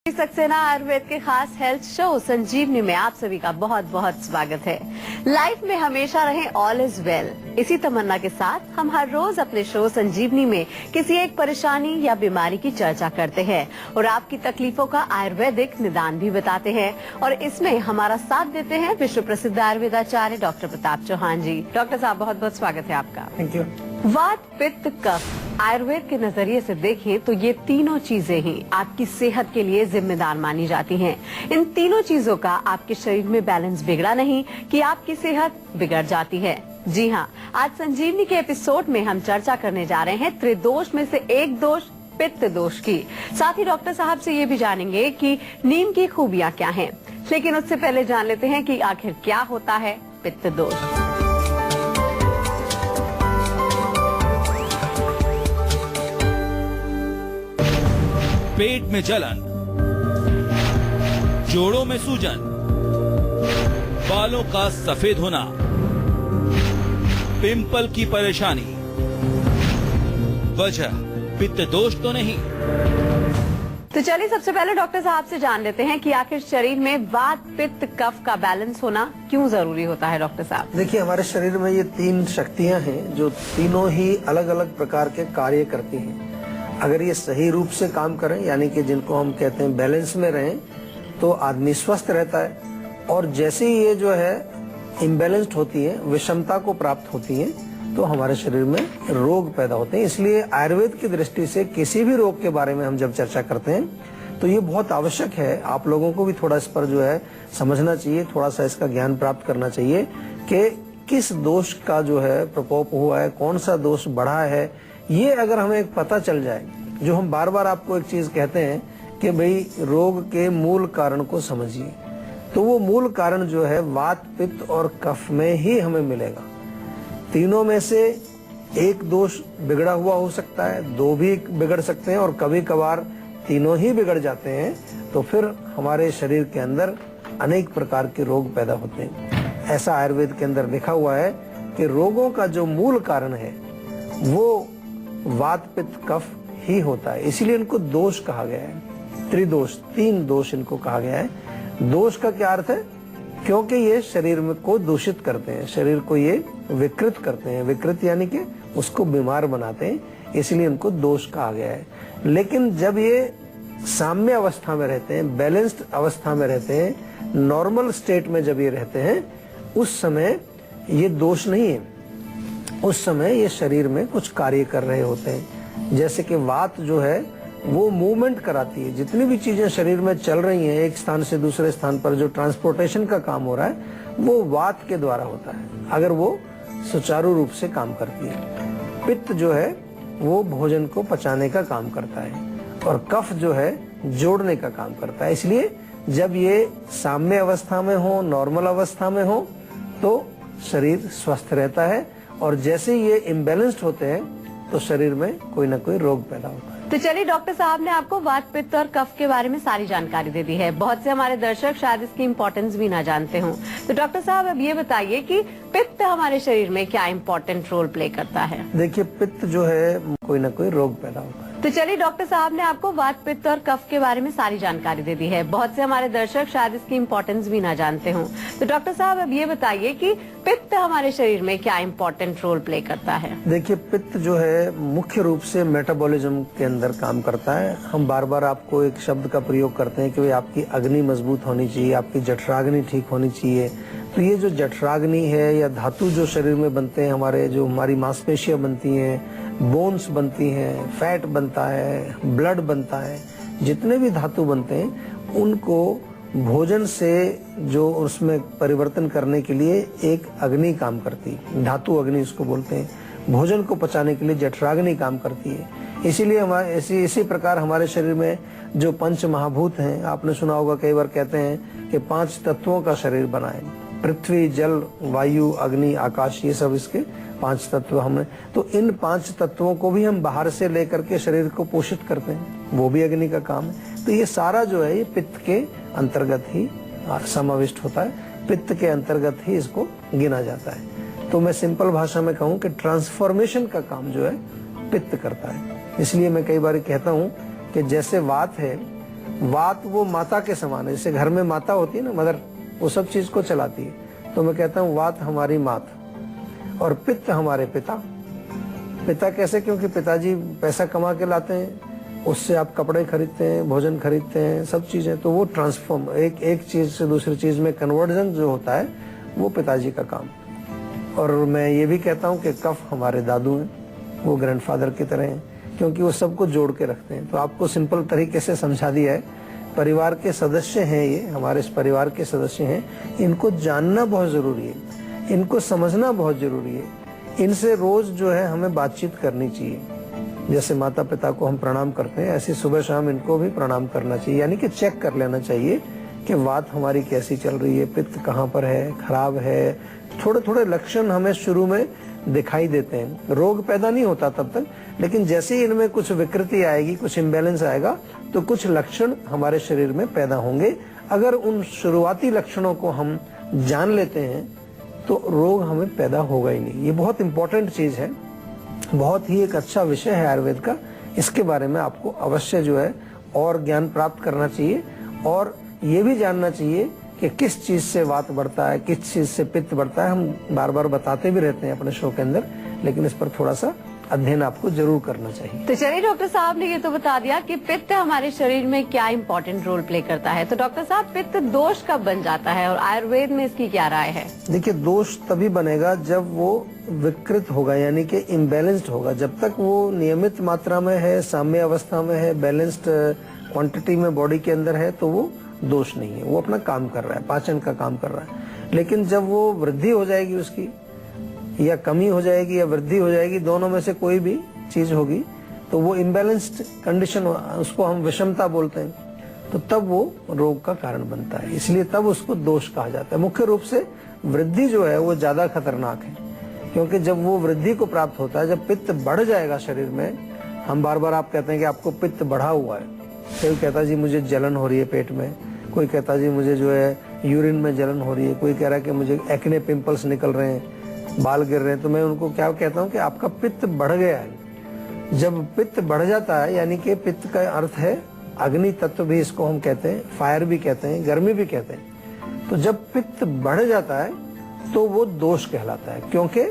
सक्सेना आयुर्वेद के खास health show संजीवनी में आप सभी का बहुत बहुत स्वागत है। लाइफ में हमेशा रहें ऑल इज वेल, इसी तमन्ना के साथ हम हर रोज अपने शो संजीवनी में किसी एक परेशानी या बीमारी की चर्चा करते हैं और आपकी तकलीफों का आयुर्वेदिक निदान भी बताते हैं। और इसमें हमारा साथ देते हैं विश्व प्रसिद्ध आयुर्वेदाचार्य डॉक्टर प्रताप चौहान जी। डॉक्टर साहब बहुत बहुत स्वागत है आपका। Thank you. वात, पित्त, कफ आयुर्वेद के नजरिए से देखें तो ये तीनों चीजें ही आपकी सेहत के लिए जिम्मेदार मानी जाती हैं। इन तीनों चीजों का आपके शरीर में बैलेंस बिगड़ा नहीं कि आपकी सेहत बिगड़ जाती है। जी हाँ, आज संजीवनी के एपिसोड में हम चर्चा करने जा रहे हैं त्रिदोष में से एक दोष पित्त दोष की। साथ ही डॉक्टर साहब से ये भी जानेंगे कि नीम की खूबियाँ क्या हैं। लेकिन उससे पहले जान लेते हैं कि आखिर क्या होता है पित्त दोष। पेट में जलन, जोड़ों में सूजन, बालों का सफेद होना, पिंपल की परेशानी, वजह पित्त दोष तो नहीं। तो चलिए सबसे पहले डॉक्टर साहब से जान लेते हैं कि आखिर शरीर में वात, पित्त, कफ का बैलेंस होना क्यों जरूरी होता है। डॉक्टर साहब देखिए, हमारे शरीर में ये तीन शक्तियां हैं जो तीनों ही अलग अलग प्रकार के कार्य करती हैं। अगर ये सही रूप से काम करें, यानी कि जिनको हम कहते हैं बैलेंस में रहें, तो आदमी स्वस्थ रहता है। और जैसे ही ये जो है इम्बैलेंस्ड होती है, विषमता को प्राप्त होती है, तो हमारे शरीर में रोग पैदा होते हैं। इसलिए आयुर्वेद की दृष्टि से किसी भी रोग के बारे में हम जब चर्चा करते हैं तो ये बहुत आवश्यक है। आप लोगों को भी थोड़ा इस पर जो है समझना चाहिए, थोड़ा सा इसका ज्ञान प्राप्त करना चाहिए कि किस दोष का जो है प्रकोप हुआ है, कौन सा दोष बढ़ा है। ये अगर हमें एक पता चल जाए, जो हम बार बार आपको एक चीज कहते हैं कि भाई रोग के मूल कारण को समझिए, तो वो मूल कारण जो है वात, पित्त और कफ में ही हमें मिलेगा। तीनों में से एक दोष बिगड़ा हुआ हो सकता है, दो भी बिगड़ सकते हैं, और कभी कभार तीनों ही बिगड़ जाते हैं, तो फिर हमारे शरीर के अंदर अनेक प्रकार के रोग पैदा होते हैं। ऐसा आयुर्वेद के अंदर लिखा हुआ है कि रोगों का जो मूल कारण है वो वात, पित्त, कफ ही होता है। इसीलिए इनको दोष कहा गया है। त्रिदोष, तीन दोष इनको कहा गया है। दोष का क्या अर्थ है? क्योंकि ये शरीर में को दूषित करते हैं, शरीर को ये विकृत करते हैं। विकृत यानी कि उसको बीमार बनाते हैं, इसलिए इनको दोष कहा गया है। लेकिन जब ये साम्य अवस्था में रहते हैं, बैलेंस्ड अवस्था में रहते हैं, नॉर्मल स्टेट में जब ये रहते हैं, उस समय ये दोष नहीं है। उस समय ये शरीर में कुछ कार्य कर रहे होते हैं। जैसे कि वात जो है वो मूवमेंट कराती है। जितनी भी चीजें शरीर में चल रही हैं, एक स्थान से दूसरे स्थान पर जो ट्रांसपोर्टेशन का काम हो रहा है, वो वात के द्वारा होता है, अगर वो सुचारू रूप से काम करती है। पित्त जो है वो भोजन को पचाने का काम करता है, और कफ जो है जोड़ने का काम करता है। इसलिए जब ये साम्य अवस्था में हो, नॉर्मल अवस्था में हो, तो शरीर स्वस्थ रहता है। और जैसे ये इम्बैलेंस्ड होते हैं तो शरीर में कोई ना कोई रोग पैदा होता है। तो चलिए डॉक्टर साहब ने आपको वात, पित्त और कफ के बारे में सारी जानकारी दे दी है। बहुत से हमारे दर्शक शायद इसकी इम्पोर्टेंस भी ना जानते हों। तो डॉक्टर साहब अब ये बताइए कि पित्त हमारे शरीर में क्या इम्पोर्टेंट रोल प्ले करता है। देखिए, पित्त जो है कोई ना कोई रोग पैदा होता है। तो चलिए डॉक्टर साहब ने आपको वात, पित्त और कफ के बारे में सारी जानकारी दे दी है। बहुत से हमारे दर्शक शायद इसकी इम्पोर्टेंस भी ना जानते हों। तो डॉक्टर साहब अब ये बताइए कि पित्त हमारे शरीर में क्या इम्पोर्टेंट रोल प्ले करता है। देखिए, पित्त जो है मुख्य रूप से मेटाबॉलिज्म के अंदर काम करता है। हम बार बार आपको एक शब्द का प्रयोग करते हैं कि आपकी अग्नि मजबूत होनी चाहिए, आपकी जठराग्नि ठीक होनी चाहिए। तो ये जो जठराग्नि है या धातु जो शरीर में बनते हैं, हमारे जो हमारी मांसपेशियां बनती हैं, बोन्स बनती हैं, फैट बनता है, ब्लड बनता है, जितने भी धातु बनते हैं, उनको भोजन से जो उसमें परिवर्तन करने के लिए एक अग्नि काम करती है, धातु अग्नि उसको बोलते हैं। भोजन को पचाने के लिए जठराग्नि काम करती है। इसीलिए हमारे इसी प्रकार हमारे शरीर में जो पंच महाभूत हैं, आपने सुना होगा, कई बार कहते हैं कि 5 तत्वों का शरीर बना है। पृथ्वी, जल, वायु, अग्नि, आकाश, ये सब इसके 5 तत्व हमने। तो इन 5 तत्वों को भी हम बाहर से लेकर के शरीर को पोषित करते हैं, वो भी अग्नि का काम है। तो ये सारा जो है ये पित्त के अंतर्गत ही समाविष्ट होता है, पित्त के अंतर्गत ही इसको गिना जाता है। तो मैं सिंपल भाषा में कहूँ कि ट्रांसफॉर्मेशन का काम जो है पित्त करता है। इसलिए मैं कई बार कहता हूँ कि जैसे वात है वात वो माता के समान है, जैसे घर में माता होती है ना, मदर, वो सब चीज को चलाती है। तो मैं कहता हूँ वात हमारी मात और पित्त हमारे पिता। पिता कैसे? क्योंकि पिताजी पैसा कमा के लाते हैं, उससे आप कपड़े खरीदते हैं, भोजन खरीदते हैं, सब चीजें। तो वो ट्रांसफॉर्म एक चीज से दूसरी चीज में कन्वर्जन जो होता है वो पिताजी का काम। और मैं ये भी कहता हूँ कि कफ हमारे दादू हैं, वो ग्रैंडफादर की तरह हैं, क्योंकि वो सबको जोड़ के रखते हैं। तो आपको सिंपल तरीके से समझा दिया है। परिवार के सदस्य हैं, ये हमारे इस परिवार के सदस्य हैं, इनको जानना बहुत जरूरी है, इनको समझना बहुत जरूरी है। इनसे रोज जो है हमें बातचीत करनी चाहिए। जैसे माता पिता को हम प्रणाम करते हैं, ऐसे सुबह शाम इनको भी प्रणाम करना चाहिए, यानी कि चेक कर लेना चाहिए कि वात हमारी कैसी चल रही है, पित्त कहाँ पर है, खराब है। थोड़े थोड़े लक्षण हमें शुरू में दिखाई देते हैं, रोग पैदा नहीं होता तब तक, लेकिन जैसे ही इनमें कुछ विकृति आएगी, कुछ इम्बैलेंस आएगा, तो कुछ लक्षण हमारे शरीर में पैदा होंगे। अगर उन शुरुआती लक्षणों को हम जान लेते हैं तो रोग हमें पैदा होगा ही नहीं। ये बहुत इंपॉर्टेंट चीज है, बहुत ही एक अच्छा विषय है आयुर्वेद का। इसके बारे में आपको अवश्य जो है और ज्ञान प्राप्त करना चाहिए, और ये भी जानना चाहिए कि किस चीज से वात बढ़ता है, किस चीज से पित्त बढ़ता है। हम बार बार बताते भी रहते हैं अपने शो के अंदर, लेकिन इस पर थोड़ा सा अध्ययन आपको जरूर करना चाहिए। तो चलिए, डॉक्टर साहब ने ये तो बता दिया कि पित्त हमारे शरीर में क्या इम्पोर्टेंट रोल प्ले करता है। तो डॉक्टर साहब, पित्त दोष कब बन जाता है और आयुर्वेद में इसकी क्या राय है? देखिए, दोष तभी बनेगा जब वो विकृत होगा, यानी कि इम्बैलेंस्ड होगा। जब तक वो नियमित मात्रा में है, साम्य अवस्था में है, बैलेंस्ड क्वांटिटी में बॉडी के अंदर है, तो वो दोष नहीं है, वो अपना काम कर रहा है, पाचन का काम कर रहा है। लेकिन जब वो वृद्धि हो जाएगी उसकी, या कमी हो जाएगी या वृद्धि हो जाएगी, दोनों में से कोई भी चीज होगी, तो वो इम्बैलेंस्ड कंडीशन, उसको हम विषमता बोलते हैं, तो तब वो रोग का कारण बनता है। इसलिए तब उसको दोष कहा जाता है। मुख्य रूप से वृद्धि जो है वो ज्यादा खतरनाक है, क्योंकि जब वो वृद्धि को प्राप्त होता है, जब पित्त बढ़ जाएगा शरीर में, हम बार बार आप कहते हैं कि आपको पित्त बढ़ा हुआ है, कोई कहता जी मुझे जलन हो रही है पेट में, कोई कहता जी मुझे जो है यूरिन में जलन हो रही है, कोई कह रहा है कि मुझे एक्ने पिंपल्स निकल रहे हैं, बाल गिर रहे हैं, तो मैं उनको क्या कहता हूँ कि आपका पित्त बढ़ गया है। जब पित्त बढ़ जाता है, यानी कि पित्त का अर्थ है अग्नि तत्व भी इसको हम कहते हैं, फायर भी कहते हैं, गर्मी भी कहते हैं। तो जब पित्त बढ़ जाता है तो वो दोष कहलाता है, क्योंकि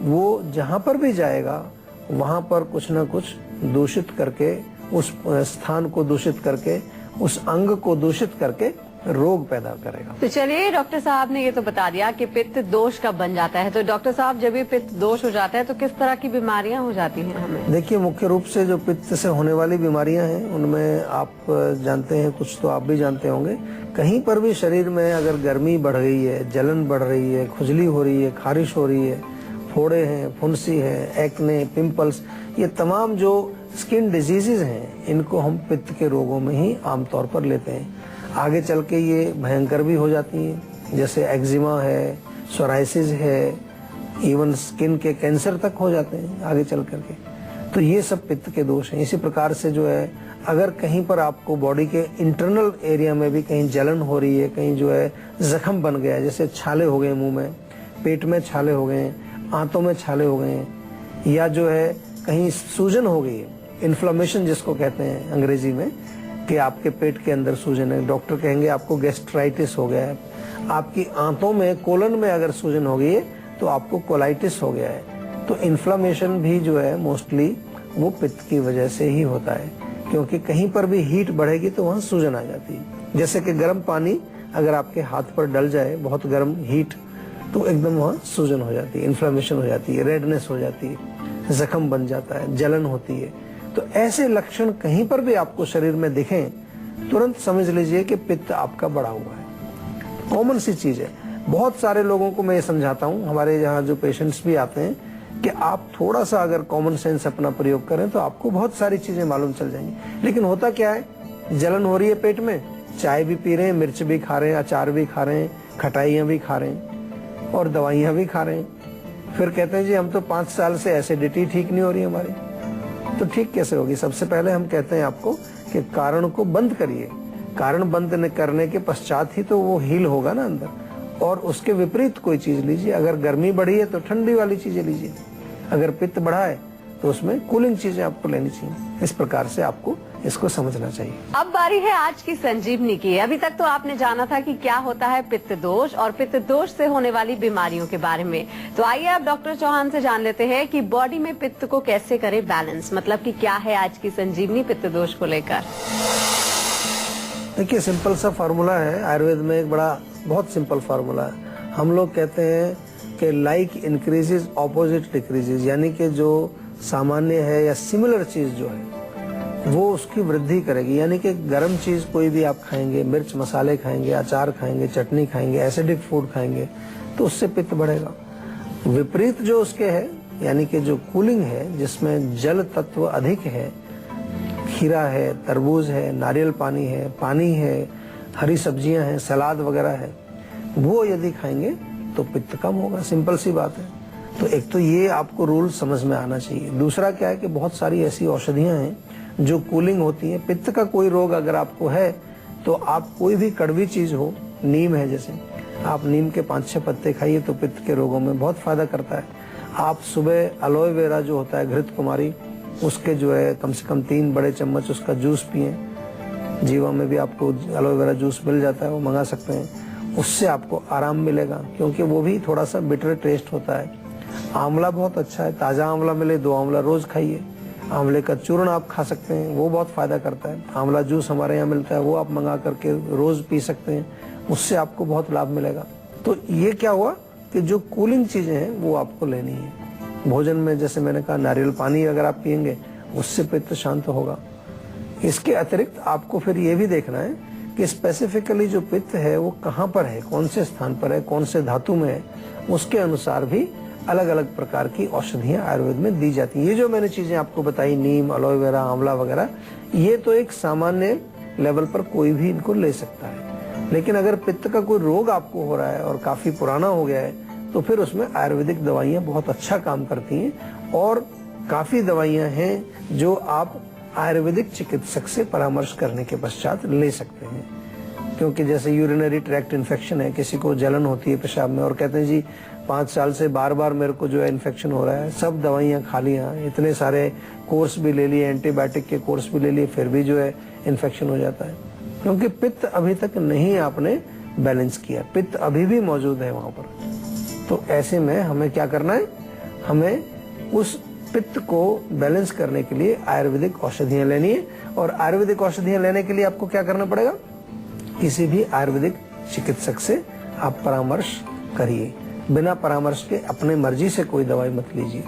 वो जहां पर भी जाएगा वहां पर कुछ ना कुछ दूषित करके, उस स्थान को दूषित करके, उस अंग को दूषित करके रोग पैदा करेगा। तो चलिए, डॉक्टर साहब ने ये तो बता दिया कि पित्त दोष कब बन जाता है। तो डॉक्टर साहब, जब ये पित्त दोष हो जाता है तो किस तरह की बीमारियां हो जाती हैं हमें? देखिए, मुख्य रूप से जो पित्त से होने वाली बीमारियां हैं, उनमें आप जानते हैं, कुछ तो आप भी जानते होंगे। कहीं पर भी शरीर में अगर गर्मी बढ़ गई है, जलन बढ़ रही है, खुजली हो रही है, खारिश हो रही है, फोड़े हैं, फुंसी है, एक्ने, पिंपल्स, ये तमाम जो स्किन डिजीजेज हैं, इनको हम पित्त के रोगों में ही आमतौर पर लेते हैं। आगे चल के ये भयंकर भी हो जाती हैं, जैसे एक्जिमा है, सोराइसिस है, इवन स्किन के कैंसर तक हो जाते हैं आगे चल करके। तो ये सब पित्त के दोष हैं। इसी प्रकार से जो है, अगर कहीं पर आपको बॉडी के इंटरनल एरिया में भी कहीं जलन हो रही है, कहीं जो है जख्म बन गया है, जैसे छाले हो गए मुंह में, पेट में छाले हो गए, आंतों में छाले हो गए, या जो है कहीं सूजन हो गई है, इन्फ्लेमेशन जिसको कहते हैं अंग्रेजी में, कि आपके पेट के अंदर सूजन है, डॉक्टर कहेंगे आपको गैस्ट्राइटिस हो गया है। आपकी आंतों में, कोलन में अगर सूजन हो गई है तो आपको कोलाइटिस हो गया है। तो इन्फ्लेमेशन भी जो है मोस्टली वो पित्त की वजह से ही होता है, क्योंकि कहीं पर भी हीट बढ़ेगी तो वहाँ सूजन आ जाती है। जैसे कि गर्म पानी अगर आपके हाथ पर डल जाए, बहुत गर्म हीट, तो एकदम वहाँ सूजन हो जाती है, इन्फ्लेमेशन हो जाती है, रेडनेस हो जाती है, जख्म बन जाता है, जलन होती है। तो ऐसे लक्षण कहीं पर भी आपको शरीर में दिखें, तुरंत समझ लीजिए कि पित्त आपका बढ़ा हुआ है। कॉमन सी चीज है। बहुत सारे लोगों को मैं ये समझाता हूँ, हमारे यहाँ जो पेशेंट्स भी आते हैं, कि आप थोड़ा सा अगर कॉमन सेंस अपना प्रयोग करें तो आपको बहुत सारी चीजें मालूम चल जाएंगी। लेकिन होता क्या है, जलन हो रही है पेट में, चाय भी पी रहे हैं, मिर्च भी खा रहे हैं, अचार भी खा रहे हैं, खटाइयाँ भी खा रहे हैं और दवाइयाँ भी खा रहे हैं। फिर कहते हैं जी हम तो 5 साल से एसिडिटी ठीक नहीं हो रही हमारी। तो ठीक कैसे होगी? सबसे पहले हम कहते हैं आपको कि कारण को बंद करिए। कारण बंद करने के पश्चात ही तो वो हील होगा ना अंदर, और उसके विपरीत कोई चीज लीजिए। अगर गर्मी बढ़ी है तो ठंडी वाली चीजें लीजिए, अगर पित्त बढ़ा है तो उसमें कूलिंग चीजें आपको लेनी चाहिए। इस प्रकार से आपको इसको समझना चाहिए। अब बारी है आज की संजीवनी की। अभी तक तो आपने जाना था कि क्या होता है पित्त दोष और पित्त दोष से होने वाली बीमारियों के बारे में। तो आइए अब डॉक्टर चौहान से जान लेते हैं कि बॉडी में पित्त को कैसे करें बैलेंस, मतलब कि क्या है आज की संजीवनी पित्त दोष को लेकर। देखिए, सिंपल सा फार्मूला है आयुर्वेद में, एक बहुत सिंपल फार्मूला है। हम लोग कहते हैं कि लाइक इंक्रीजेज ऑपोजिट डिक्रीजेज, यानी कि जो सामान्य है या सिमिलर चीज जो है वो उसकी वृद्धि करेगी। यानी कि गर्म चीज कोई भी आप खाएंगे, मिर्च मसाले खाएंगे, अचार खाएंगे, चटनी खाएंगे, एसिडिक फूड खाएंगे, तो उससे पित्त बढ़ेगा। विपरीत जो उसके है, यानी कि जो कूलिंग है, जिसमें जल तत्व अधिक है, खीरा है, तरबूज है, नारियल पानी है, हरी सब्जियां हैं, सलाद वगैरह है, वो यदि खाएंगे तो पित्त कम होगा। सिंपल सी बात है। तो एक तो ये आपको रूल समझ में आना चाहिए। दूसरा क्या है कि बहुत सारी ऐसी औषधियां हैं जो कूलिंग होती है। पित्त का कोई रोग अगर आपको है तो आप कोई भी कड़वी चीज हो, नीम है जैसे, आप नीम के 5-6 पत्ते खाइए तो पित्त के रोगों में बहुत फायदा करता है। आप सुबह एलोए वेरा जो होता है, घृत कुमारी, उसके जो है कम से कम 3 बड़े चम्मच उसका जूस पिए। जीवा में भी आपको एलोए वेरा जूस मिल जाता है, वो मंगा सकते हैं। उससे आपको आराम मिलेगा, क्योंकि वो भी थोड़ा सा बिटर टेस्ट होता है। आंवला बहुत अच्छा है, ताजा आंवला मिले 2 आंवला रोज खाइए। आंवले का चूर्ण आप खा सकते हैं, वो बहुत फायदा करता है। आंवला जूस हमारे यहाँ मिलता है, वो आप मंगा करके रोज पी सकते हैं, उससे आपको बहुत लाभ मिलेगा। तो ये क्या हुआ कि जो कूलिंग चीजें हैं वो आपको लेनी है। भोजन में जैसे मैंने कहा, नारियल पानी अगर आप पियेंगे उससे पित्त शांत होगा। इसके अतिरिक्त आपको फिर ये भी देखना है कि स्पेसिफिकली जो पित्त है वो कहाँ पर है, कौन से स्थान पर है, कौन से धातु में है, उसके अनुसार भी अलग अलग प्रकार की औषधियां आयुर्वेद में दी जाती हैं। ये जो मैंने चीजें आपको बताई, नीम, एलोए वेरा, आंवला वगैरह, ये तो एक सामान्य लेवल पर कोई भी इनको ले सकता है। लेकिन अगर पित्त का कोई रोग आपको हो रहा है और काफी पुराना हो गया है, तो फिर उसमें आयुर्वेदिक दवाइयां बहुत अच्छा काम करती हैं। और काफी दवाइयां हैं जो आप आयुर्वेदिक चिकित्सक से परामर्श करने के पश्चात ले सकते हैं। क्योंकि जैसे यूरिनरी ट्रैक्ट इन्फेक्शन है, किसी को जलन होती है पेशाब में और कहते हैं जी 5 साल से बार बार मेरे को जो है इन्फेक्शन हो रहा है, सब दवाइयां खा लिया, इतने सारे कोर्स भी ले लिए, एंटीबायोटिक के कोर्स भी ले लिए, फिर भी जो है इन्फेक्शन हो जाता है। क्योंकि पित्त अभी तक नहीं आपने बैलेंस किया, पित्त अभी भी मौजूद है वहां पर। तो ऐसे में हमें क्या करना है, हमें उस पित्त को बैलेंस करने के लिए आयुर्वेदिक औषधियां लेनी है। और आयुर्वेदिक औषधियां लेने के लिए आपको क्या करना पड़ेगा, किसी भी आयुर्वेदिक चिकित्सक से आप परामर्श करिए। बिना परामर्श के अपने मर्जी से कोई दवाई मत लीजिए।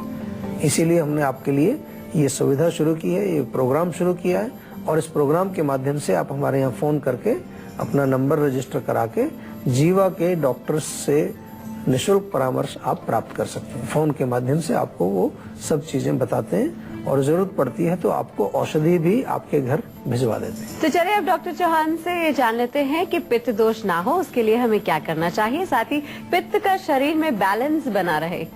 इसीलिए हमने आपके लिए ये सुविधा शुरू की है, ये प्रोग्राम शुरू किया है। और इस प्रोग्राम के माध्यम से आप हमारे यहाँ फोन करके अपना नंबर रजिस्टर करा के जीवा के डॉक्टर से निःशुल्क परामर्श आप प्राप्त कर सकते हैं। फोन के माध्यम से आपको वो सब चीजें बताते हैं और जरूरत पड़ती है तो आपको औषधि भी आपके घर भिजवा देते हैं। तो चलिए अब डॉक्टर चौहान से ये जान लेते हैं कि पित्त दोष ना हो उसके लिए हमें क्या करना चाहिए, साथ ही पित्त का शरीर में बैलेंस बना रहे।